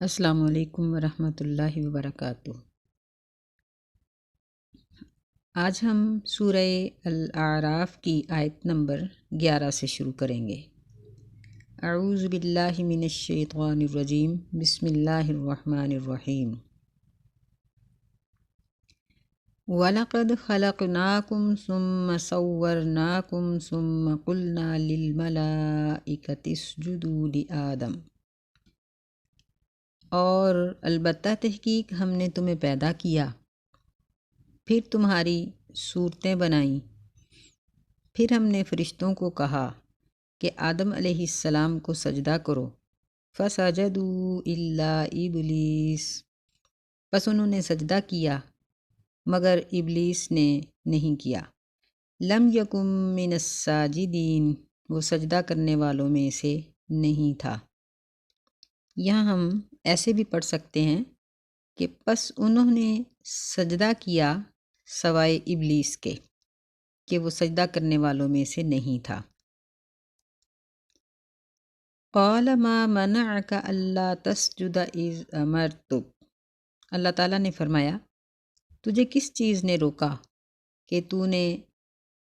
السلام علیکم ورحمۃ اللہ وبرکاتہ۔ آج ہم سورہ الاعراف کی آیت نمبر 11 سے شروع کریں گے۔ اعوذ باللہ من الشیطان الرجیم، بسم اللہ الرحمن الرحیم۔ وَلَقَدْ خَلَقْنَاكُمْ ثُمَّ صَوَّرْنَاكُمْ ثُمَّ قُلْنَا لِلْمَلَائِكَةِ اسْجُدُوا لِآدَمَ، اور البتہ تحقیق ہم نے تمہیں پیدا کیا، پھر تمہاری صورتیں بنائیں، پھر ہم نے فرشتوں کو کہا کہ آدم علیہ السلام کو سجدہ کرو، فسجدوا الا ابلیس، پس انہوں نے سجدہ کیا مگر ابلیس نے نہیں کیا۔ لم یکن من الساجدین، وہ سجدہ کرنے والوں میں سے نہیں تھا۔ یہاں ہم ایسے بھی پڑھ سکتے ہیں کہ پس انہوں نے سجدہ کیا سوائے ابلیس کے، کہ وہ سجدہ کرنے والوں میں سے نہیں تھا۔ قال ما منعک الا تسجد اذ امرتک، اللہ تعالیٰ نے فرمایا تجھے کس چیز نے روکا کہ تو نے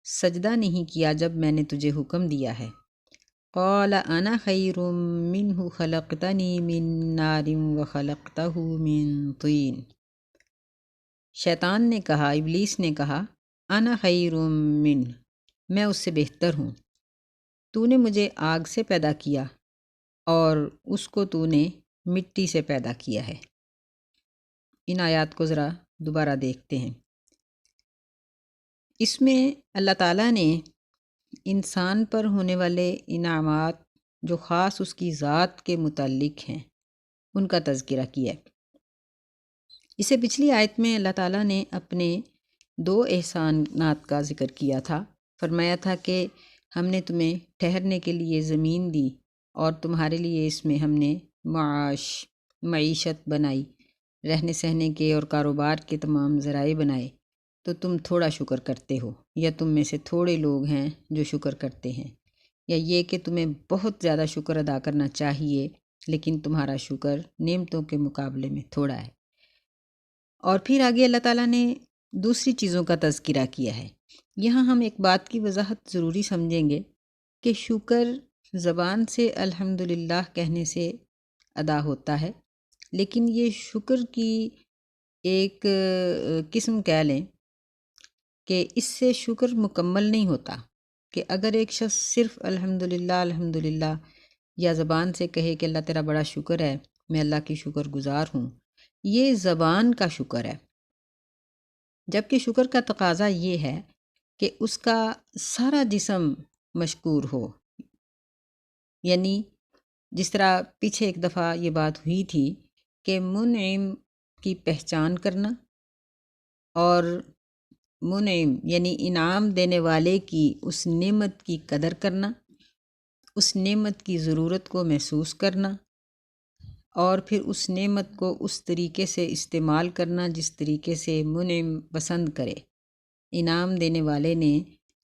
سجدہ نہیں کیا جب میں نے تجھے حکم دیا ہے۔ قال انا خیر منہ خلقتنی من نار وخلقتہ من طین، شیطان نے کہا، ابلیس نے کہا، انا خیر منہ، میں اس سے بہتر ہوں، تو نے مجھے آگ سے پیدا کیا اور اس کو تو نے مٹی سے پیدا کیا ہے۔ ان آیات کو ذرا دوبارہ دیکھتے ہیں۔ اس میں اللہ تعالیٰ نے انسان پر ہونے والے انعامات جو خاص اس کی ذات کے متعلق ہیں ان کا تذکرہ کیا ہے۔ اسے پچھلی آیت میں اللہ تعالیٰ نے اپنے 2 احسانات کا ذکر کیا تھا۔ فرمایا تھا کہ ہم نے تمہیں ٹھہرنے کے لیے زمین دی اور تمہارے لیے اس میں ہم نے معیشت بنائی، رہنے سہنے کے اور کاروبار کے تمام ذرائع بنائے، تو تم تھوڑا شکر کرتے ہو، یا تم میں سے تھوڑے لوگ ہیں جو شکر کرتے ہیں، یا یہ کہ تمہیں بہت زیادہ شکر ادا کرنا چاہیے لیکن تمہارا شکر نعمتوں کے مقابلے میں تھوڑا ہے۔ اور پھر آگے اللہ تعالیٰ نے دوسری چیزوں کا تذکرہ کیا ہے۔ یہاں ہم ایک بات کی وضاحت ضروری سمجھیں گے کہ شکر زبان سے الحمدللہ کہنے سے ادا ہوتا ہے، لیکن یہ شکر کی ایک قسم کہہ لیں کہ اس سے شکر مکمل نہیں ہوتا، کہ اگر ایک شخص صرف الحمدللہ الحمدللہ یا زبان سے کہے کہ اللہ تیرا بڑا شکر ہے، میں اللہ کی شکر گزار ہوں، یہ زبان کا شکر ہے، جبکہ شکر کا تقاضا یہ ہے کہ اس کا سارا جسم مشکور ہو۔ یعنی جس طرح پیچھے ایک دفعہ یہ بات ہوئی تھی کہ منعم کی پہچان کرنا، اور منعم یعنی انعام دینے والے کی اس نعمت کی قدر کرنا، اس نعمت کی ضرورت کو محسوس کرنا، اور پھر اس نعمت کو اس طریقے سے استعمال کرنا جس طریقے سے منعم پسند کرے۔ انعام دینے والے نے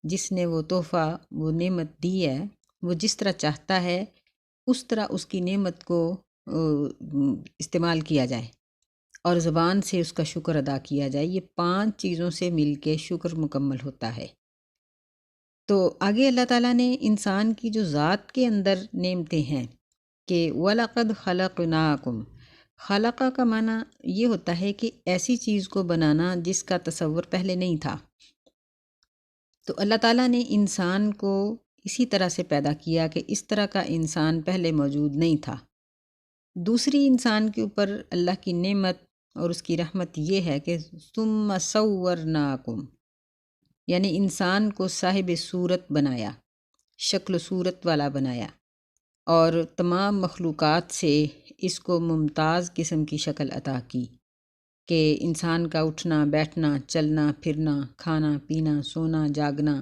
جس نے وہ تحفہ، وہ نعمت دی ہے، وہ جس طرح چاہتا ہے اس طرح اس کی نعمت کو استعمال کیا جائے اور زبان سے اس کا شکر ادا کیا جائے۔ یہ 5 چیزوں سے مل کے شکر مکمل ہوتا ہے۔ تو آگے اللہ تعالیٰ نے انسان کی جو ذات کے اندر نعمتیں ہیں کہ وَلَقَدْ خَلَقْنَاكُمْ، خلقہ کا معنی یہ ہوتا ہے کہ ایسی چیز کو بنانا جس کا تصور پہلے نہیں تھا۔ تو اللہ تعالیٰ نے انسان کو اسی طرح سے پیدا کیا کہ اس طرح کا انسان پہلے موجود نہیں تھا۔ دوسری انسان کے اوپر اللہ کی نعمت اور اس کی رحمت یہ ہے کہ ثُمَّ صَوَّرْنَاكُمْ، یعنی انسان کو صاحب صورت بنایا، شکل و صورت والا بنایا، اور تمام مخلوقات سے اس کو ممتاز قسم کی شکل عطا کی کہ انسان کا اٹھنا بیٹھنا، چلنا پھرنا، کھانا پینا، سونا جاگنا،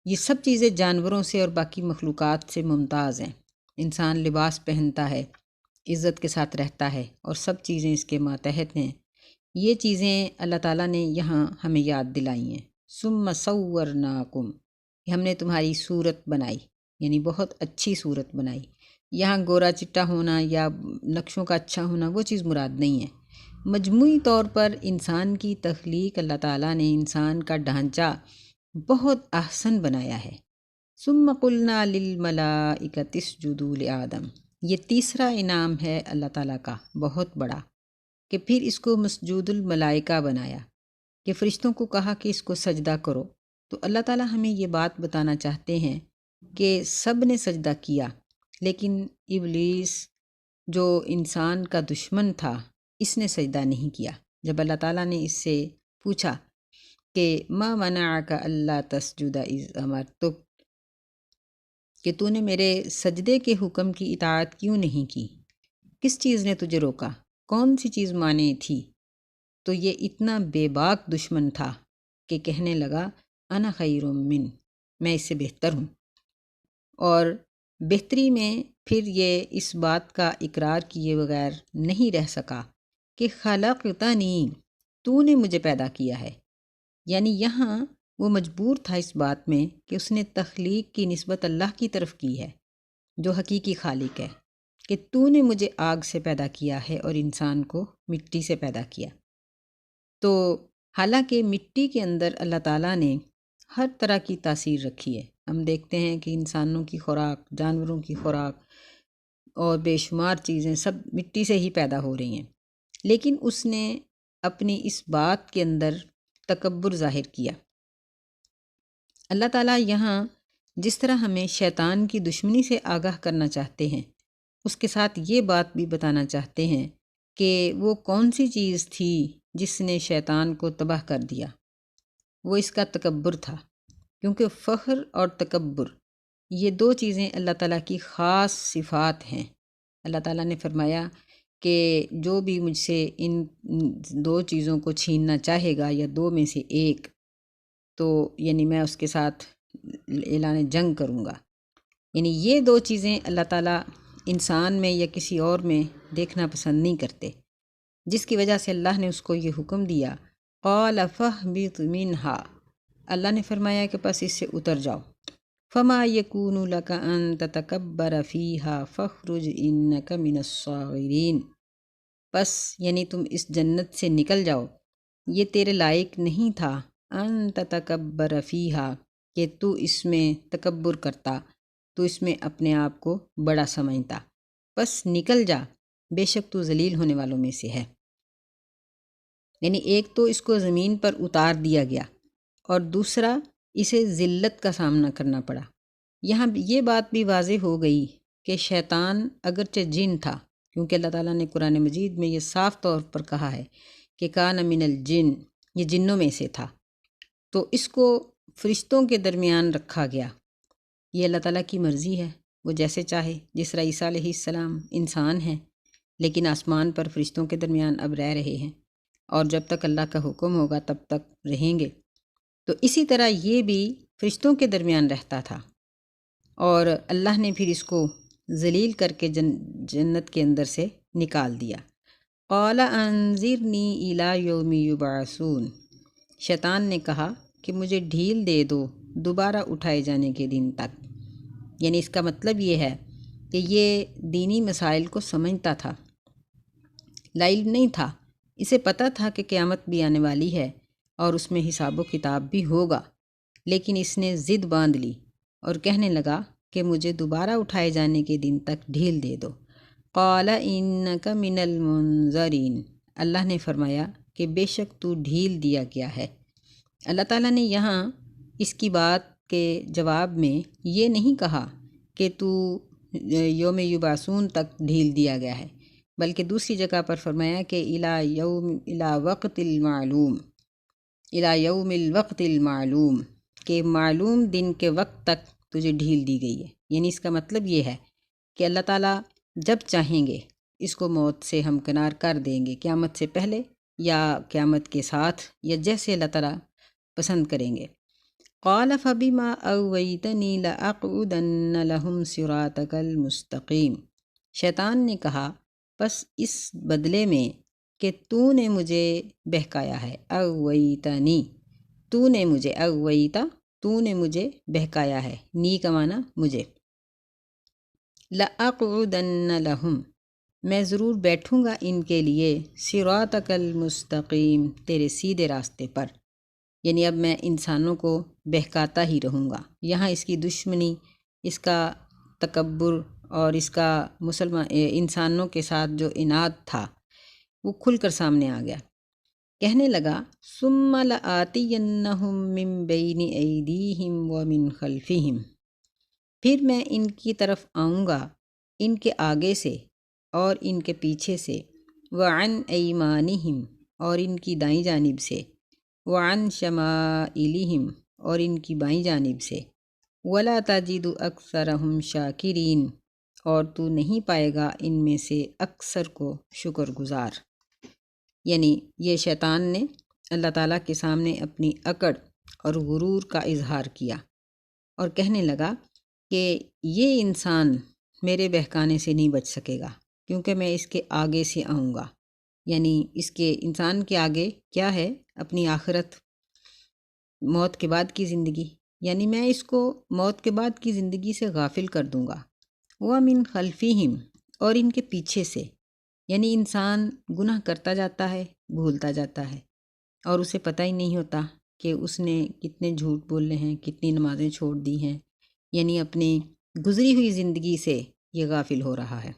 یہ سب چیزیں جانوروں سے اور باقی مخلوقات سے ممتاز ہیں۔ انسان لباس پہنتا ہے، عزت کے ساتھ رہتا ہے، اور سب چیزیں اس کے ماتحت ہیں۔ یہ چیزیں اللہ تعالیٰ نے یہاں ہمیں یاد دلائی ہیں۔ ثُمَّ صَوَّرْنَاكُمْ، ہم نے تمہاری صورت بنائی، یعنی بہت اچھی صورت بنائی۔ یہاں گورا چٹا ہونا یا نقشوں کا اچھا ہونا وہ چیز مراد نہیں ہے۔ مجموعی طور پر انسان کی تخلیق اللہ تعالیٰ نے انسان کا ڈھانچہ بہت احسن بنایا ہے۔ ثم قلنا للملائکۃ اسجدوا لآدم، یہ تیسرا انعام ہے اللہ تعالیٰ کا بہت بڑا، کہ پھر اس کو مسجود الملائکہ بنایا، کہ فرشتوں کو کہا کہ اس کو سجدہ کرو۔ تو اللہ تعالیٰ ہمیں یہ بات بتانا چاہتے ہیں کہ سب نے سجدہ کیا، لیکن ابلیس جو انسان کا دشمن تھا اس نے سجدہ نہیں کیا۔ جب اللہ تعالیٰ نے اس سے پوچھا کہ ما منعک اللہ تسجد اذ امرتک، کہ تو نے میرے سجدے کے حکم کی اطاعت کیوں نہیں کی، کس چیز نے تجھے روکا، کون سی چیز مانے تھی؟ تو یہ اتنا بے باک دشمن تھا کہ کہنے لگا انا خیر من، میں اس سے بہتر ہوں۔ اور بہتری میں پھر یہ اس بات کا اقرار کیے بغیر نہیں رہ سکا کہ خلقتنی، تو نے مجھے پیدا کیا ہے۔ یعنی یہاں وہ مجبور تھا اس بات میں کہ اس نے تخلیق کی نسبت اللہ کی طرف کی ہے جو حقیقی خالق ہے، کہ تو نے مجھے آگ سے پیدا کیا ہے اور انسان کو مٹی سے پیدا کیا۔ تو حالانکہ مٹی کے اندر اللہ تعالیٰ نے ہر طرح کی تاثیر رکھی ہے، ہم دیکھتے ہیں کہ انسانوں کی خوراک، جانوروں کی خوراک اور بے شمار چیزیں سب مٹی سے ہی پیدا ہو رہی ہیں، لیکن اس نے اپنی اس بات کے اندر تکبر ظاہر کیا۔ اللہ تعالیٰ یہاں جس طرح ہمیں شیطان کی دشمنی سے آگاہ کرنا چاہتے ہیں، اس کے ساتھ یہ بات بھی بتانا چاہتے ہیں کہ وہ کون سی چیز تھی جس نے شیطان کو تباہ کر دیا۔ وہ اس کا تکبر تھا، کیونکہ فخر اور تکبر یہ دو چیزیں اللہ تعالیٰ کی خاص صفات ہیں۔ اللہ تعالیٰ نے فرمایا کہ جو بھی مجھ سے ان دو چیزوں کو چھیننا چاہے گا یا دو میں سے ایک، تو یعنی میں اس کے ساتھ اعلان جنگ کروں گا۔ یعنی یہ دو چیزیں اللہ تعالیٰ انسان میں یا کسی اور میں دیکھنا پسند نہیں کرتے، جس کی وجہ سے اللہ نے اس کو یہ حکم دیا قال فاہبط منہا، اللہ نے فرمایا کہ پس اس سے اتر جاؤ، فما یکون لک ان تتکبر فیہا فاخرج انک من الصاغرین، پس یعنی تم اس جنت سے نکل جاؤ، یہ تیرے لائق نہیں تھا ان تتکبر فیہا، کہ تو اس میں تکبر کرتا، تو اس میں اپنے آپ کو بڑا سمجھتا، بس نکل جا، بے شک تو ذلیل ہونے والوں میں سے ہے۔ یعنی ایک تو اس کو زمین پر اتار دیا گیا اور دوسرا اسے ذلت کا سامنا کرنا پڑا۔ یہاں یہ بات بھی واضح ہو گئی کہ شیطان اگرچہ جن تھا، کیونکہ اللہ تعالیٰ نے قرآن مجید میں یہ صاف طور پر کہا ہے کہ کان من الجن، یہ جنوں میں سے تھا، تو اس کو فرشتوں کے درمیان رکھا گیا۔ یہ اللہ تعالیٰ کی مرضی ہے، وہ جیسے چاہے، جس طرح عیسیٰ علیہ السلام انسان ہیں لیکن آسمان پر فرشتوں کے درمیان اب رہ رہے ہیں، اور جب تک اللہ کا حکم ہوگا تب تک رہیں گے۔ تو اسی طرح یہ بھی فرشتوں کے درمیان رہتا تھا، اور اللہ نے پھر اس کو ذلیل کر کے جنت کے اندر سے نکال دیا۔ قال انذرنی الی یوم یبعثون، شیطان نے کہا کہ مجھے ڈھیل دے دو دوبارہ اٹھائے جانے کے دن تک۔ یعنی اس کا مطلب یہ ہے کہ یہ دینی مسائل کو سمجھتا تھا، لا علم نہیں تھا، اسے پتہ تھا کہ قیامت بھی آنے والی ہے اور اس میں حساب و کتاب بھی ہوگا، لیکن اس نے ضد باندھ لی اور کہنے لگا کہ مجھے دوبارہ اٹھائے جانے کے دن تک ڈھیل دے دو۔ قال انک من المنظرین، اللہ نے فرمایا کہ بے شک تو ڈھیل دیا گیا ہے۔ اللہ تعالیٰ نے یہاں اس کی بات کے جواب میں یہ نہیں کہا کہ تو یوم یبعثون تک ڈھیل دیا گیا ہے، بلکہ دوسری جگہ پر فرمایا کہ الی وقت المعلوم، الی یوم الوقت المعلوم، کہ معلوم دن کے وقت تک تجھے ڈھیل دی گئی ہے۔ یعنی اس کا مطلب یہ ہے کہ اللہ تعالیٰ جب چاہیں گے اس کو موت سے ہمکنار کر دیں گے، قیامت سے پہلے یا قیامت کے ساتھ، یا جیسے اللہ تعالیٰ پسند کریں گے۔ قال فبما اغویتنی لاقعدن لهم صراطک المستقیم، شیطان نے کہا بس اس بدلے میں کہ تو نے مجھے بہکایا ہے، اغویتنی، تو نے مجھے، اغویتا، تو نے مجھے بہکایا ہے، نی کا معنی مجھے، لَأَقْعُدَنَّ لَهُمْ، میں ضرور بیٹھوں گا ان کے لیے، صراطک المستقیم، تیرے سیدھے راستے پر۔ یعنی اب میں انسانوں کو بہکاتا ہی رہوں گا۔ یہاں اس کی دشمنی، اس کا تکبر اور اس کا انسانوں کے ساتھ جو عناد تھا وہ کھل کر سامنے آ گیا۔ کہنے لگا ثم لآتینہم من بین ایدیہم ومن خلفہم، پھر میں ان کی طرف آؤں گا ان کے آگے سے اور ان کے پیچھے سے، وعن ایمانہم، اور ان کی دائیں جانب سے، وعن شمائلہم، اور ان کی بائیں جانب سے، ولا تجد اکثرہم شاکرین، اور تو نہیں پائے گا ان میں سے اکثر کو شکر گزار۔ یعنی یہ شیطان نے اللہ تعالیٰ کے سامنے اپنی اکڑ اور غرور کا اظہار کیا اور کہنے لگا کہ یہ انسان میرے بہکانے سے نہیں بچ سکے گا، کیونکہ میں اس کے آگے سے آؤں گا۔ یعنی اس کے انسان کے آگے کیا ہے؟ اپنی آخرت، موت کے بعد کی زندگی، یعنی میں اس کو موت کے بعد کی زندگی سے غافل کر دوں گا۔ وَمِن خَلْفِهِمْ، اور ان کے پیچھے سے، یعنی انسان گناہ کرتا جاتا ہے، بھولتا جاتا ہے، اور اسے پتہ ہی نہیں ہوتا کہ اس نے کتنے جھوٹ بولے ہیں، کتنی نمازیں چھوڑ دی ہیں، یعنی اپنی گزری ہوئی زندگی سے یہ غافل ہو رہا ہے۔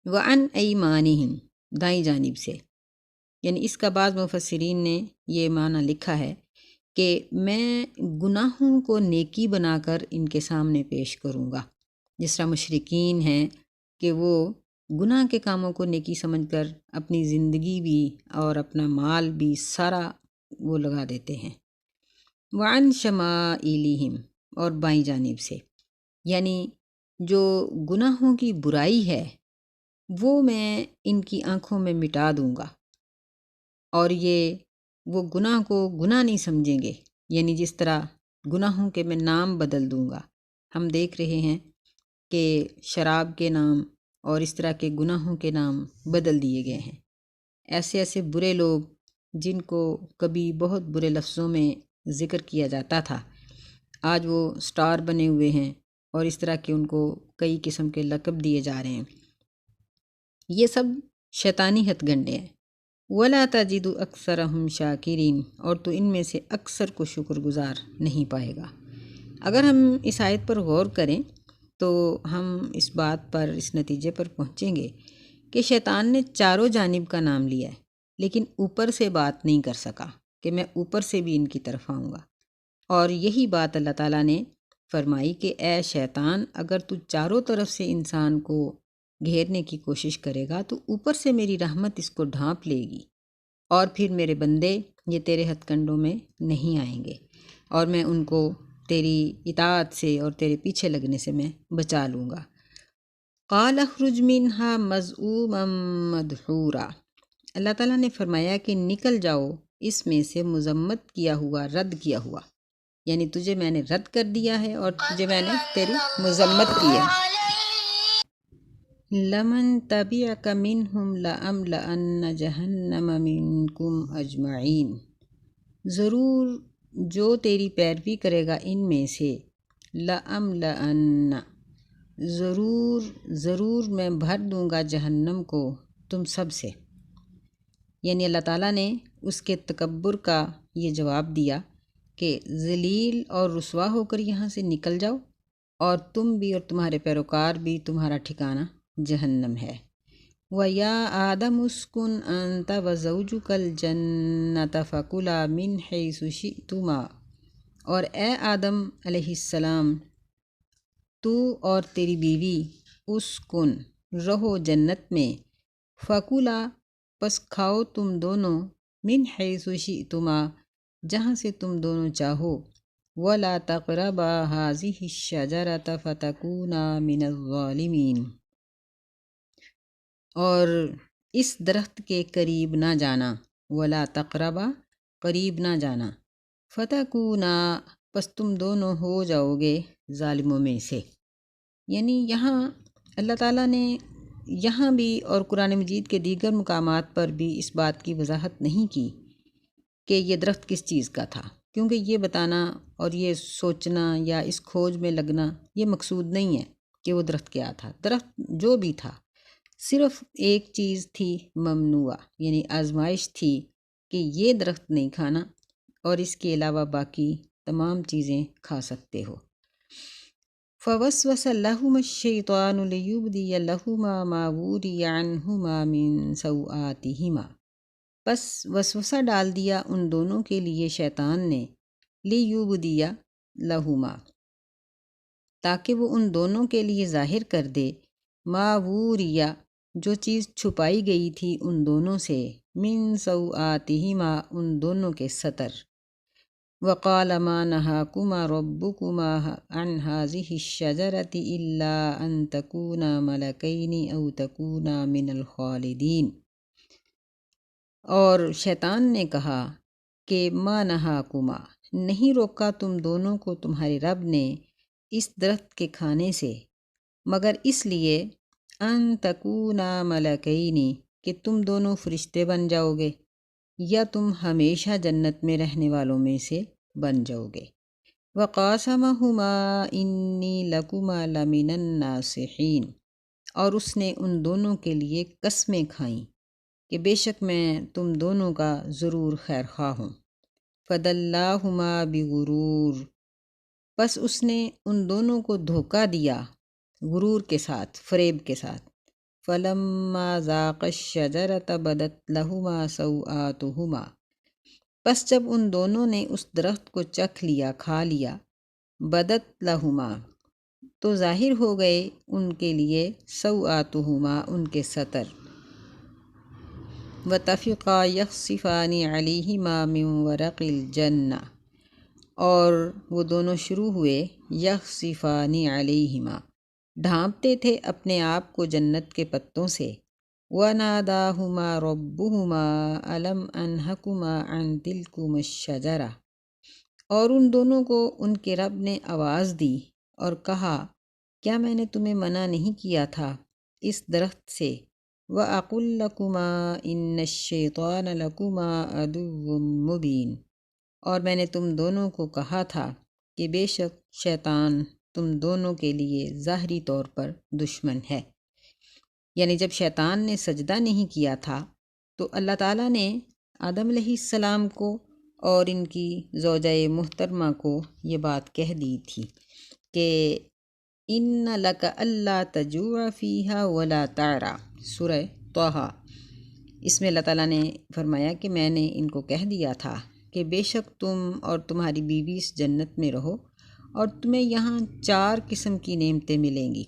وَعَنْ أَيْمَانِهِمْ، دائیں جانب سے، یعنی اس کا بعض مفسرین نے یہ معنی لکھا ہے کہ میں گناہوں کو نیکی بنا کر ان کے سامنے پیش کروں گا۔ جس طرح مشرکین ہیں کہ وہ گناہ کے کاموں کو نیکی سمجھ کر اپنی زندگی بھی اور اپنا مال بھی سارا وہ لگا دیتے ہیں۔ وعن شمائلہم، اور بائیں جانب سے، یعنی جو گناہوں کی برائی ہے وہ میں ان کی آنکھوں میں مٹا دوں گا، اور یہ وہ گناہ کو گناہ نہیں سمجھیں گے، یعنی جس طرح گناہوں کے میں نام بدل دوں گا۔ ہم دیکھ رہے ہیں کہ شراب کے نام اور اس طرح کے گناہوں کے نام بدل دیے گئے ہیں۔ ایسے ایسے برے لوگ جن کو کبھی بہت برے لفظوں میں ذکر کیا جاتا تھا، آج وہ سٹار بنے ہوئے ہیں اور اس طرح کے ان کو کئی قسم کے لقب دیے جا رہے ہیں۔ یہ سب شیطانی ہتھ گنڈے ہیں۔ وَلَا تَجِدُ أَكْثَرَهُمْ شَاكِرِينَ، اور تو ان میں سے اکثر کو شکر گزار نہیں پائے گا۔ اگر ہم اس آیت پر غور کریں تو ہم اس بات پر، اس نتیجے پر پہنچیں گے کہ شیطان نے چاروں جانب کا نام لیا ہے، لیکن اوپر سے بات نہیں کر سکا کہ میں اوپر سے بھی ان کی طرف آؤں گا۔ اور یہی بات اللہ تعالیٰ نے فرمائی کہ اے شیطان، اگر تو چاروں طرف سے انسان کو گھیرنے کی کوشش کرے گا تو اوپر سے میری رحمت اس کو ڈھانپ لے گی، اور پھر میرے بندے یہ تیرے ہتھ کنڈوں میں نہیں آئیں گے، اور میں ان کو تیری اطاعت سے اور تیرے پیچھے لگنے سے میں بچا لوں گا۔ قال اخرج منها مذءوما مدحورا، اللہ تعالیٰ نے فرمایا کہ نکل جاؤ اس میں سے مذمت کیا ہوا، رد کیا ہوا، یعنی تجھے میں نے رد کر دیا ہے اور تجھے میں نے تیری مذمت کی ہے۔ لمن تبعک منہم لأملأن جہنم منکم اجمعین، ضرور جو تیری پیروی کرے گا ان میں سے، لأملأن، ضرور میں بھر دوں گا جہنم کو تم سب سے۔ یعنی اللہ تعالیٰ نے اس کے تکبر کا یہ جواب دیا کہ ذلیل اور رسوا ہو کر یہاں سے نکل جاؤ، اور تم بھی اور تمہارے پیروکار بھی، تمہارا ٹھکانہ جہنم ہے۔ وَيَا آدَمُ اسْكُنْ أَنْتَ وَزَوْجُكَ الْجَنَّةَ فَكُلَا مِنْ حَيْثُ شِئْتُمَا، اور اے آدم علیہ السلام، تو اور تیری بیوی اسکن، رہو جنت میں، فَكُلَا، پس کھاؤ تم دونوں، مِنْ حَيْثُ شِئْتُمَا، جہاں سے تم دونوں چاہو، وَلَا تَقْرَبَا هَٰذِهِ الشَّجَرَةَ فَتَكُونَا مِنَ الظَّالِمِينَ، اور اس درخت کے قریب نہ جانا، ولا تقربا، قریب نہ جانا، فتکونا، پس تم دونوں ہو جاؤ گے ظالموں میں سے۔ یعنی یہاں اللہ تعالیٰ نے یہاں بھی اور قرآن مجید کے دیگر مقامات پر بھی اس بات کی وضاحت نہیں کی کہ یہ درخت کس چیز کا تھا، کیونکہ یہ بتانا اور یہ سوچنا یا اس کھوج میں لگنا یہ مقصود نہیں ہے کہ وہ درخت کیا تھا۔ درخت جو بھی تھا، صرف ایک چیز تھی ممنوع، یعنی آزمائش تھی کہ یہ درخت نہیں کھانا، اور اس کے علاوہ باقی تمام چیزیں کھا سکتے ہو۔ فوسوس لہما الشیطان لیبدی لہما ما وری عنہما من سوآتہما، پس وسوسہ ڈال دیا ان دونوں کے لیے شیطان نے، لیبدی لہما، تاکہ وہ ان دونوں کے لیے ظاہر کر دے، ما ووریا، جو چیز چھپائی گئی تھی ان دونوں سے، من سوآتہما، ان دونوں کے ستر۔ وقال ما نہاکما ربکما عن هذه الشجرة الا ان تکونا ملکین او تکونا من الخالدین، اور شیطان نے کہا کہ ما نہاکما، نہیں روکا تم دونوں کو تمہارے رب نے اس درخت کے کھانے سے، مگر اس لیے ان تکونا ملکین، کہ تم دونوں فرشتے بن جاؤ گے، یا تم ہمیشہ جنت میں رہنے والوں میں سے بن جاؤ گے۔ وقاسمہما انی لکما لمن الناصحین، اور اس نے ان دونوں کے لیے قسمیں کھائیں کہ بے شک میں تم دونوں کا ضرور خیر خواہ ہوں۔ فدلاہما بغرور، پس اس نے ان دونوں کو دھوکہ دیا غرور کے ساتھ، فریب کے ساتھ۔ فلما ذاقا الشجرة بدت لہما سوآتہما، پس جب ان دونوں نے اس درخت کو چکھ لیا، کھا لیا، بدت لہما، تو ظاہر ہو گئے ان کے لیے، سوآتہما، ان کے ستر۔ وطفقا یخصفان علیہما من ورق الجنہ، اور وہ دونوں شروع ہوئے، یخصفان علیہما، ڈھانپتے تھے اپنے آپ کو جنت کے پتوں سے۔ وَنَادَاهُمَا رَبُّهُمَا أَلَمْ أَنْهَكُمَا عَنْ تِلْكُمَا الشَّجَرَةِ، اور ان دونوں کو ان کے رب نے آواز دی اور کہا، کیا میں نے تمہیں منع نہیں کیا تھا اس درخت سے؟ وَأَقُلْ لَكُمَا إِنَّ الشَّيْطَانَ لَكُمَا عَدُوٌّ مُّبِينٌ، اور میں نے تم دونوں کو کہا تھا کہ بے شک شیطان تم دونوں کے لیے ظاہری طور پر دشمن ہے۔ یعنی جب شیطان نے سجدہ نہیں کیا تھا تو اللہ تعالیٰ نے آدم علیہ السلام کو اور ان کی زوجہ محترمہ کو یہ بات کہہ دی تھی کہ ان لک الا تجوع فیہا ولا تعرا، سورہ طٰہٰ۔ اس میں اللہ تعالیٰ نے فرمایا کہ میں نے ان کو کہہ دیا تھا کہ بے شک تم اور تمہاری بیوی اس جنت میں رہو، اور تمہیں یہاں 4 قسم کی نعمتیں ملیں گی۔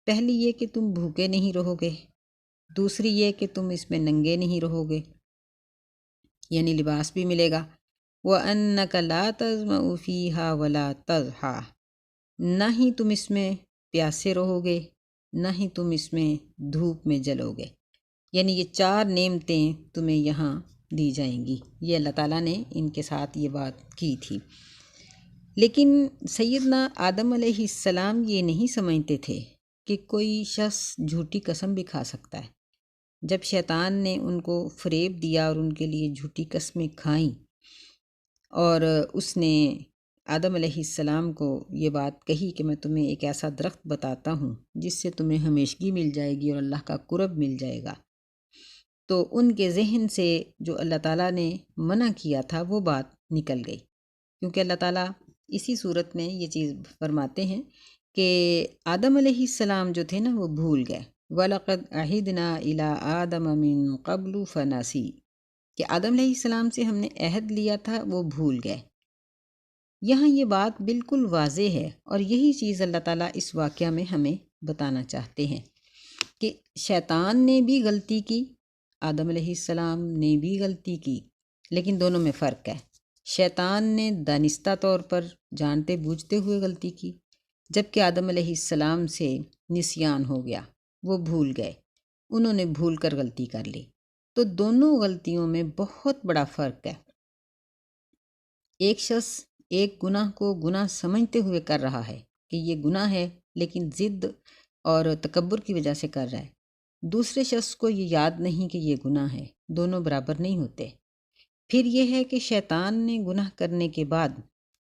پہلی یہ کہ تم بھوکے نہیں رہو گے، دوسری یہ کہ تم اس میں ننگے نہیں رہو گے، یعنی لباس بھی ملے گا۔ وَأَنَّكَ لَا تَظْمَأُ فِيهَا وَلَا تَضْحَىٰ، نہ ہی تم اس میں پیاسے رہو گے، نہ ہی تم اس میں دھوپ میں جلو گے، یعنی یہ 4 نعمتیں تمہیں یہاں دی جائیں گی۔ یہ اللہ تعالیٰ نے ان کے ساتھ یہ بات کی تھی، لیکن سیدنا آدم علیہ السلام یہ نہیں سمجھتے تھے کہ کوئی شخص جھوٹی قسم بھی کھا سکتا ہے۔ جب شیطان نے ان کو فریب دیا اور ان کے لیے جھوٹی قسمیں کھائیں، اور اس نے آدم علیہ السلام کو یہ بات کہی کہ میں تمہیں ایک ایسا درخت بتاتا ہوں جس سے تمہیں ہمیشگی مل جائے گی اور اللہ کا قرب مل جائے گا، تو ان کے ذہن سے جو اللہ تعالیٰ نے منع کیا تھا وہ بات نکل گئی، کیونکہ اللہ تعالیٰ اسی صورت میں یہ چیز فرماتے ہیں کہ آدم علیہ السلام جو تھے نا وہ بھول گئے۔ وَلَقَدْ عَهِدْنَا إِلَىٰ آدَمَ مِن قَبْلُ فَنَسِیَ، کہ آدم علیہ السلام سے ہم نے عہد لیا تھا، وہ بھول گئے۔ یہاں یہ بات بالکل واضح ہے، اور یہی چیز اللہ تعالیٰ اس واقعہ میں ہمیں بتانا چاہتے ہیں کہ شیطان نے بھی غلطی کی، آدم علیہ السلام نے بھی غلطی کی، لیکن دونوں میں فرق ہے۔ شیطان نے دانستہ طور پر جانتے بوجھتے ہوئے غلطی کی، جبکہ آدم علیہ السلام سے نسیان ہو گیا، وہ بھول گئے، انہوں نے بھول کر غلطی کر لی۔ تو دونوں غلطیوں میں بہت بڑا فرق ہے۔ ایک شخص ایک گناہ کو گناہ سمجھتے ہوئے کر رہا ہے کہ یہ گناہ ہے، لیکن ضد اور تکبر کی وجہ سے کر رہا ہے۔ دوسرے شخص کو یہ یاد نہیں کہ یہ گناہ ہے، دونوں برابر نہیں ہوتے۔ پھر یہ ہے کہ شیطان نے گناہ کرنے کے بعد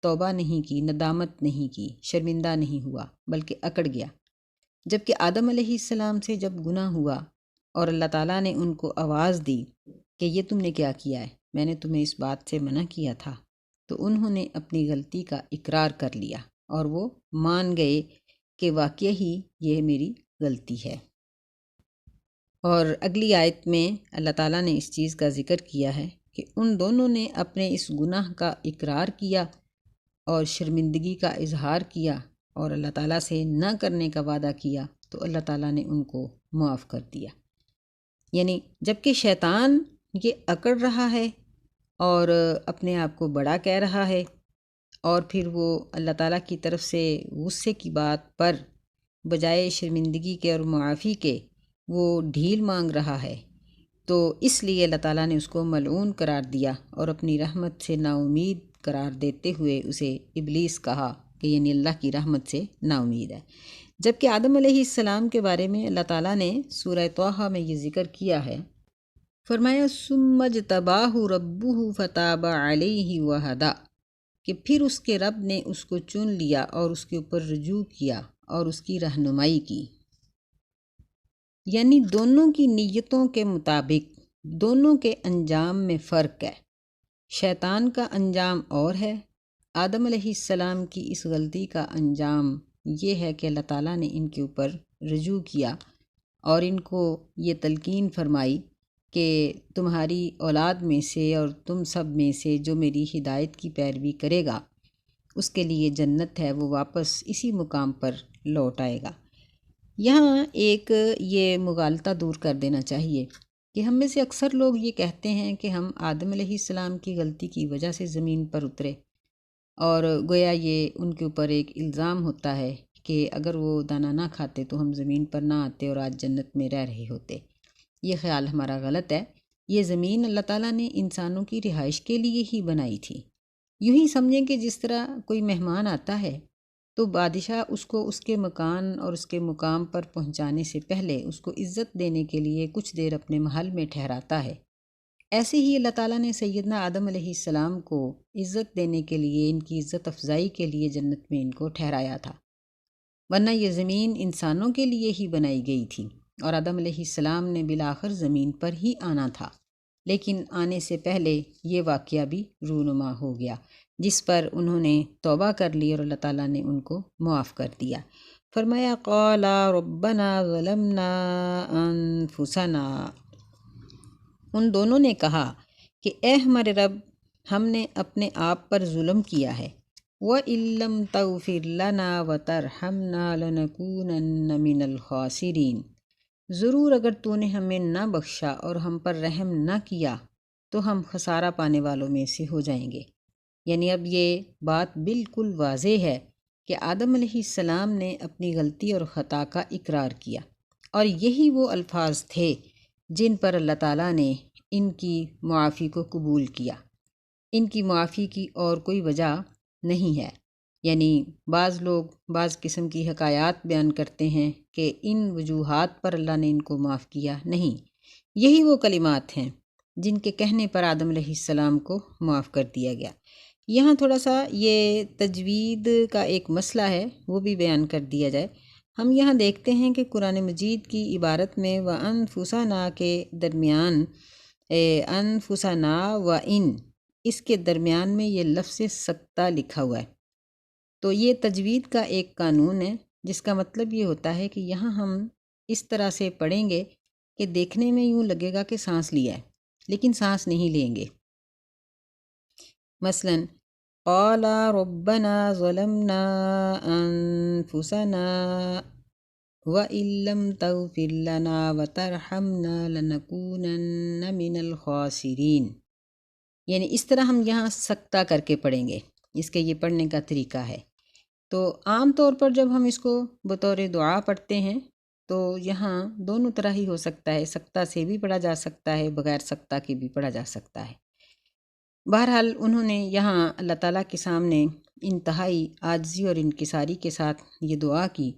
توبہ نہیں کی، ندامت نہیں کی، شرمندہ نہیں ہوا، بلکہ اکڑ گیا جبکہ آدم علیہ السلام سے جب گناہ ہوا اور اللہ تعالیٰ نے ان کو آواز دی کہ یہ تم نے کیا کیا ہے، میں نے تمہیں اس بات سے منع کیا تھا، تو انہوں نے اپنی غلطی کا اقرار کر لیا اور وہ مان گئے کہ واقعی ہی یہ میری غلطی ہے۔ اور اگلی آیت میں اللہ تعالیٰ نے اس چیز کا ذکر کیا ہے کہ ان دونوں نے اپنے اس گناہ کا اقرار کیا اور شرمندگی کا اظہار کیا اور اللہ تعالیٰ سے نہ کرنے کا وعدہ کیا، تو اللہ تعالیٰ نے ان کو معاف کر دیا۔ یعنی جبکہ شیطان یہ اکڑ رہا ہے اور اپنے آپ کو بڑا کہہ رہا ہے، اور پھر وہ اللہ تعالیٰ کی طرف سے غصے کی بات پر بجائے شرمندگی کے اور معافی کے وہ ڈھیل مانگ رہا ہے، تو اس لیے اللہ تعالیٰ نے اس کو ملعون قرار دیا اور اپنی رحمت سے نا امید قرار دیتے ہوئے اسے ابلیس کہا کہ یعنی اللہ کی رحمت سے نا امید ہے۔ جبکہ آدم علیہ السلام کے بارے میں اللہ تعالیٰ نے سورہ طٰہٰ میں یہ ذکر کیا ہے، فرمایا ثم اجتباہ ربہ فتاب علیہ وہدی، کہ پھر اس کے رب نے اس کو چن لیا اور اس کے اوپر رجوع کیا اور اس کی رہنمائی کی۔ یعنی دونوں کی نیتوں کے مطابق دونوں کے انجام میں فرق ہے۔ شیطان کا انجام اور ہے، آدم علیہ السلام کی اس غلطی کا انجام یہ ہے کہ اللہ تعالیٰ نے ان کے اوپر رجوع کیا اور ان کو یہ تلقین فرمائی کہ تمہاری اولاد میں سے اور تم سب میں سے جو میری ہدایت کی پیروی کرے گا اس کے لیے جنت ہے، وہ واپس اسی مقام پر لوٹ آئے گا۔ یہاں ایک یہ مغالطہ دور کر دینا چاہیے کہ ہم میں سے اکثر لوگ یہ کہتے ہیں کہ ہم آدم علیہ السلام کی غلطی کی وجہ سے زمین پر اترے، اور گویا یہ ان کے اوپر ایک الزام ہوتا ہے کہ اگر وہ دانہ نہ کھاتے تو ہم زمین پر نہ آتے اور آج جنت میں رہ رہے ہوتے۔ یہ خیال ہمارا غلط ہے۔ یہ زمین اللہ تعالیٰ نے انسانوں کی رہائش کے لیے ہی بنائی تھی۔ یوں ہی سمجھیں کہ جس طرح کوئی مہمان آتا ہے تو بادشاہ اس کو اس کے مکان اور اس کے مقام پر پہنچانے سے پہلے اس کو عزت دینے کے لیے کچھ دیر اپنے محل میں ٹھہراتا ہے۔ ایسے ہی اللہ تعالیٰ نے سیدنا آدم علیہ السلام کو عزت دینے کے لیے، ان کی عزت افزائی کے لیے جنت میں ان کو ٹھہرایا تھا، ورنہ یہ زمین انسانوں کے لیے ہی بنائی گئی تھی اور آدم علیہ السلام نے بالآخر زمین پر ہی آنا تھا، لیکن آنے سے پہلے یہ واقعہ بھی رونما ہو گیا جس پر انہوں نے توبہ کر لی اور اللہ تعالیٰ نے ان کو معاف کر دیا۔ فرمایا قالا ربنا ظلمنا انفسنا، ان دونوں نے کہا کہ اے ہمارے رب، ہم نے اپنے آپ پر ظلم کیا ہے، وَإِن لَّمْ تَغْفِرْ لَنَا وَتَرْحَمْنَا لَنَكُونَنَّ مِنَ الْخَاسِرِينَ، ضرور اگر تو نے ہمیں نہ بخشا اور ہم پر رحم نہ کیا تو ہم خسارہ پانے والوں میں سے ہو جائیں گے۔ یعنی اب یہ بات بالکل واضح ہے کہ آدم علیہ السلام نے اپنی غلطی اور خطا کا اقرار کیا، اور یہی وہ الفاظ تھے جن پر اللہ تعالیٰ نے ان کی معافی کو قبول کیا۔ ان کی معافی کی اور کوئی وجہ نہیں ہے۔ یعنی بعض لوگ بعض قسم کی حکایات بیان کرتے ہیں کہ ان وجوہات پر اللہ نے ان کو معاف کیا، نہیں، یہی وہ کلمات ہیں جن کے کہنے پر آدم علیہ السلام کو معاف کر دیا گیا۔ یہاں تھوڑا سا یہ تجوید کا ایک مسئلہ ہے، وہ بھی بیان کر دیا جائے۔ ہم یہاں دیکھتے ہیں کہ قرآن مجید کی عبارت میں وَأَنفُسَنَا کے درمیان أَنفُسَنَا وَإِن، اس کے درمیان میں یہ لفظ سکتہ لکھا ہوا ہے، تو یہ تجوید کا ایک قانون ہے جس کا مطلب یہ ہوتا ہے کہ یہاں ہم اس طرح سے پڑھیں گے کہ دیکھنے میں یوں لگے گا کہ سانس لیا ہے لیکن سانس نہیں لیں گے۔ مثلاً قال ربنا ظلمنا انفسنا وَإِن لَّمْ تَغْفِرْ لَنَا وَتَرْحَمْنَا لَنَكُونَنَّ مِنَ الْخَاسِرِينَ، یعنی اس طرح ہم یہاں سکتہ کر کے پڑھیں گے، اس کے یہ پڑھنے کا طریقہ ہے۔ تو عام طور پر جب ہم اس کو بطور دعا پڑھتے ہیں تو یہاں دونوں طرح ہی ہو سکتا ہے، سکتہ سے بھی پڑھا جا سکتا ہے، بغیر سکتہ کے بھی پڑھا جا سکتا ہے۔ بہرحال انہوں نے یہاں اللہ تعالیٰ کے سامنے انتہائی عاجزی اور انکساری کے ساتھ یہ دعا کی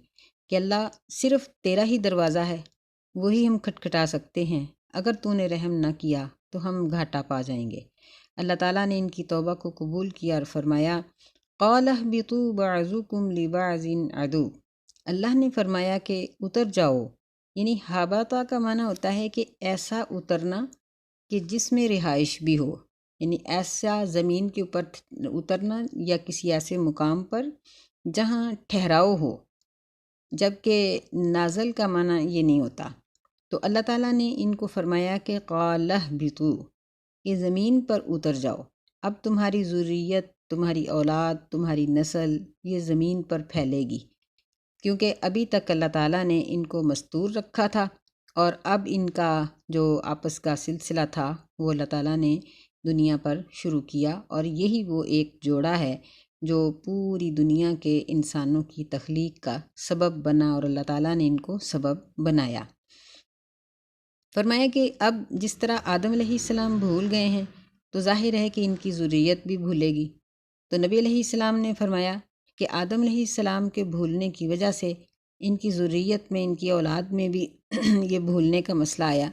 کہ اللہ صرف تیرا ہی دروازہ ہے، وہی ہم کھٹکھٹا سکتے ہیں، اگر تو نے رحم نہ کیا تو ہم گھاٹا پا جائیں گے۔ اللہ تعالیٰ نے ان کی توبہ کو قبول کیا اور فرمایا قال اهبطوا بعضكم لبعض عدو، اللہ نے فرمایا کہ اتر جاؤ، یعنی ہابطہ کا معنی ہوتا ہے کہ ایسا اترنا کہ جس میں رہائش بھی ہو، یعنی ایسا زمین کے اوپر اترنا یا کسی ایسے مقام پر جہاں ٹھہراؤ ہو، جبکہ نازل کا معنی یہ نہیں ہوتا۔ تو اللہ تعالیٰ نے ان کو فرمایا کہ قَالَ اهْبِطُوا، کہ زمین پر اتر جاؤ، اب تمہاری ذریت، تمہاری اولاد، تمہاری نسل یہ زمین پر پھیلے گی، کیونکہ ابھی تک اللہ تعالیٰ نے ان کو مستور رکھا تھا، اور اب ان کا جو آپس کا سلسلہ تھا وہ اللہ تعالیٰ نے دنیا پر شروع کیا، اور یہی وہ ایک جوڑا ہے جو پوری دنیا کے انسانوں کی تخلیق کا سبب بنا، اور اللہ تعالیٰ نے ان کو سبب بنایا۔ فرمایا کہ اب جس طرح آدم علیہ السلام بھول گئے ہیں تو ظاہر ہے کہ ان کی ذریت بھی بھولے گی۔ تو نبی علیہ السلام نے فرمایا کہ آدم علیہ السلام کے بھولنے کی وجہ سے ان کی ذریت میں، ان کی اولاد میں بھی یہ بھولنے کا مسئلہ آیا۔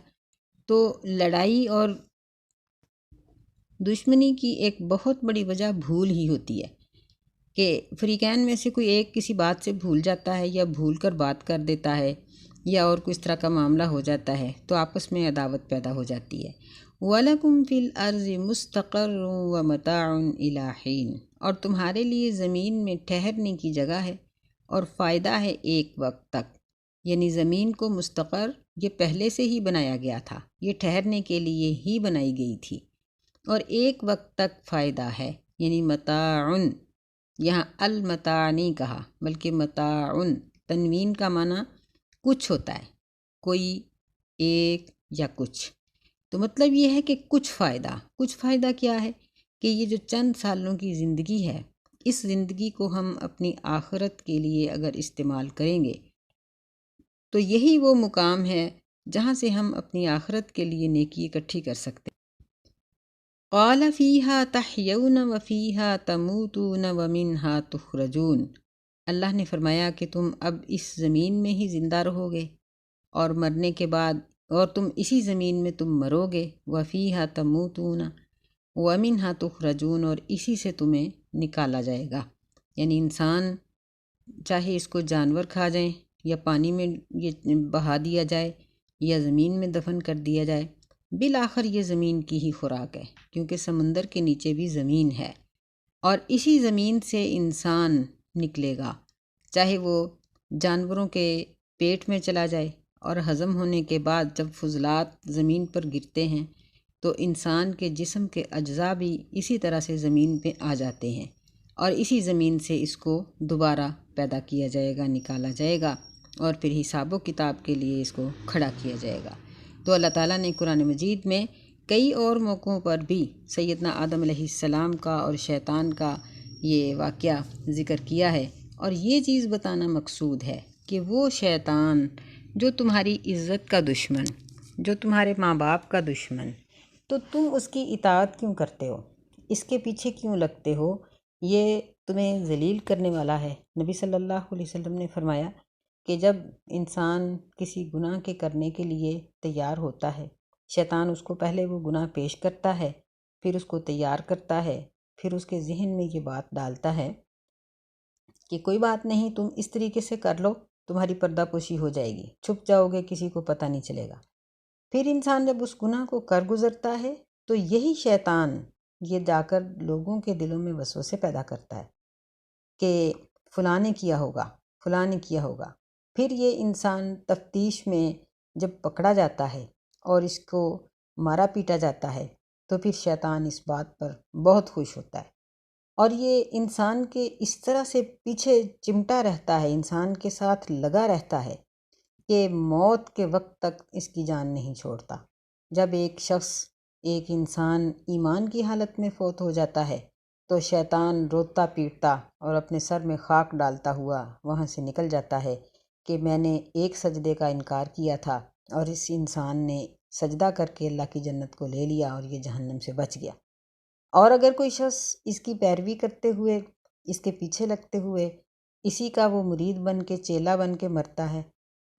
تو لڑائی اور دشمنی کی ایک بہت بڑی وجہ بھول ہی ہوتی ہے، کہ فریقین میں سے کوئی ایک کسی بات سے بھول جاتا ہے، یا بھول کر بات کر دیتا ہے، یا اور کوئی اس طرح کا معاملہ ہو جاتا ہے، تو آپس میں عداوت پیدا ہو جاتی ہے۔ وَلَكُمْ فِي الْأَرْضِ مُسْتَقَرٌّ وَمَتَاعٌ إِلَىٰ حِينٍ، اور تمہارے لیے زمین میں ٹھہرنے کی جگہ ہے اور فائدہ ہے ایک وقت تک، یعنی زمین کو مستقر یہ پہلے سے ہی بنایا گیا تھا، یہ ٹھہرنے کے لیے ہی بنائی گئی تھی، اور ایک وقت تک فائدہ ہے، یعنی متاعٌ، یہاں المتاع نہیں کہا بلکہ متاعٌ، تنوین کا معنی کچھ ہوتا ہے، کوئی ایک یا کچھ، تو مطلب یہ ہے کہ کچھ فائدہ کیا ہے کہ یہ جو چند سالوں کی زندگی ہے، اس زندگی کو ہم اپنی آخرت کے لیے اگر استعمال کریں گے تو یہی وہ مقام ہے جہاں سے ہم اپنی آخرت کے لیے نیکی اکٹھی کر سکتے ہیں۔ قَالَ فِيهَا تَحْيَوْنَ وَفِيهَا تَمُوتُونَ وَمِنْهَا تُخْرَجُونَ، اللہ نے فرمایا کہ تم اب اس زمین میں ہی زندہ رہو گے، اور مرنے کے بعد اور تم اسی زمین میں تم مرو گے، وَفِيهَا تَمُوتُونَ وَمِنْهَا تُخْرَجُونَ، اور اسی سے تمہیں نکالا جائے گا، یعنی انسان چاہے اس کو جانور کھا جائیں، یا پانی میں یہ بہا دیا جائے، یا زمین میں دفن کر دیا جائے، بالآخر یہ زمین کی ہی خوراک ہے، کیونکہ سمندر کے نیچے بھی زمین ہے، اور اسی زمین سے انسان نکلے گا، چاہے وہ جانوروں کے پیٹ میں چلا جائے، اور ہضم ہونے کے بعد جب فضلات زمین پر گرتے ہیں تو انسان کے جسم کے اجزاء بھی اسی طرح سے زمین پہ آ جاتے ہیں، اور اسی زمین سے اس کو دوبارہ پیدا کیا جائے گا، نکالا جائے گا، اور پھر حساب و کتاب کے لیے اس کو کھڑا کیا جائے گا۔ تو اللہ تعالیٰ نے قرآن مجید میں کئی اور موقعوں پر بھی سیدنا آدم علیہ السلام کا اور شیطان کا یہ واقعہ ذکر کیا ہے، اور یہ چیز بتانا مقصود ہے کہ وہ شیطان جو تمہاری عزت کا دشمن، جو تمہارے ماں باپ کا دشمن، تو تم اس کی اطاعت کیوں کرتے ہو، اس کے پیچھے کیوں لگتے ہو، یہ تمہیں ذلیل کرنے والا ہے۔ نبی صلی اللہ علیہ وسلم نے فرمایا کہ جب انسان کسی گناہ کے کرنے کے لیے تیار ہوتا ہے، شیطان اس کو پہلے وہ گناہ پیش کرتا ہے، پھر اس کو تیار کرتا ہے، پھر اس کے ذہن میں یہ بات ڈالتا ہے کہ کوئی بات نہیں، تم اس طریقے سے کر لو، تمہاری پردہ پوشی ہو جائے گی، چھپ جاؤ گے، کسی کو پتہ نہیں چلے گا۔ پھر انسان جب اس گناہ کو کر گزرتا ہے تو یہی شیطان یہ جا کر لوگوں کے دلوں میں وسوسے پیدا کرتا ہے کہ فلاں نے کیا ہوگا، فلاں نے کیا ہوگا۔ پھر یہ انسان تفتیش میں جب پکڑا جاتا ہے اور اس کو مارا پیٹا جاتا ہے تو پھر شیطان اس بات پر بہت خوش ہوتا ہے، اور یہ انسان کے اس طرح سے پیچھے چمٹا رہتا ہے، انسان کے ساتھ لگا رہتا ہے کہ موت کے وقت تک اس کی جان نہیں چھوڑتا۔ جب ایک شخص، ایک انسان ایمان کی حالت میں فوت ہو جاتا ہے تو شیطان روتا پیٹتا اور اپنے سر میں خاک ڈالتا ہوا وہاں سے نکل جاتا ہے کہ میں نے ایک سجدے کا انکار کیا تھا، اور اس انسان نے سجدہ کر کے اللہ کی جنت کو لے لیا اور یہ جہنم سے بچ گیا۔ اور اگر کوئی شخص اس کی پیروی کرتے ہوئے، اس کے پیچھے لگتے ہوئے اسی کا وہ مرید بن کے، چیلا بن کے مرتا ہے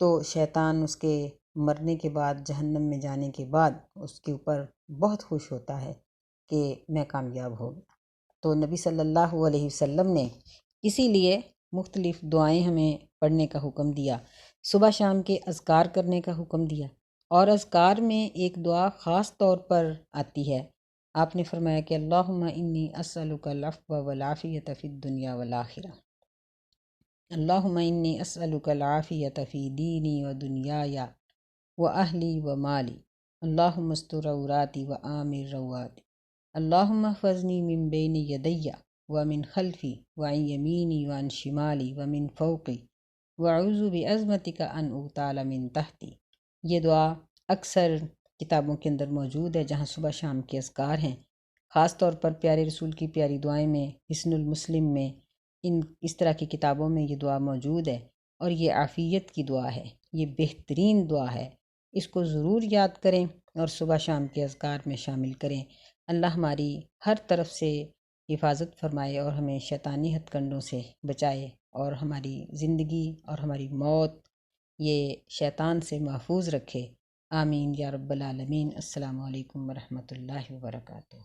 تو شیطان اس کے مرنے کے بعد، جہنم میں جانے کے بعد اس کے اوپر بہت خوش ہوتا ہے کہ میں کامیاب ہو گیا۔ تو نبی صلی اللہ علیہ وسلم نے اسی لیے مختلف دعائیں ہمیں پڑھنے کا حکم دیا، صبح شام کے اذکار کرنے کا حکم دیا، اور اذکار میں ایک دعا خاص طور پر آتی ہے۔ آپ نے فرمایا کہ اللہم انی اسألک العفو والعافیۃ فی الدنیا والآخرہ، اللہم انی اسألک العافیۃ فی دینی و دنیایا و اہلی و مالی، اللہم استر عوراتی و آمن رواتی، اللہم احفظنی من بین یدی و من خلفی و عن یمینی و عن شمالی و من فوقی وَأَعُوذُ بِعَظْمَتِكَ أَنْ أُغْتَالَ مِن تَحْتِي۔ یہ دعا اکثر کتابوں کے اندر موجود ہے جہاں صبح شام کے اذکار ہیں، خاص طور پر پیارے رسول کی پیاری دعائیں میں، حصن المسلم میں، اس طرح کی کتابوں میں یہ دعا موجود ہے، اور یہ عافیت کی دعا ہے، یہ بہترین دعا ہے۔ اس کو ضرور یاد کریں اور صبح شام کے اذکار میں شامل کریں۔ اللہ ہماری ہر طرف سے حفاظت فرمائے اور ہمیں شیطانی ہتھ کنڈوں سے بچائے، اور ہماری زندگی اور ہماری موت یہ شیطان سے محفوظ رکھے۔ آمین یا رب العالمین۔ السلام علیکم ورحمۃ اللہ وبرکاتہ۔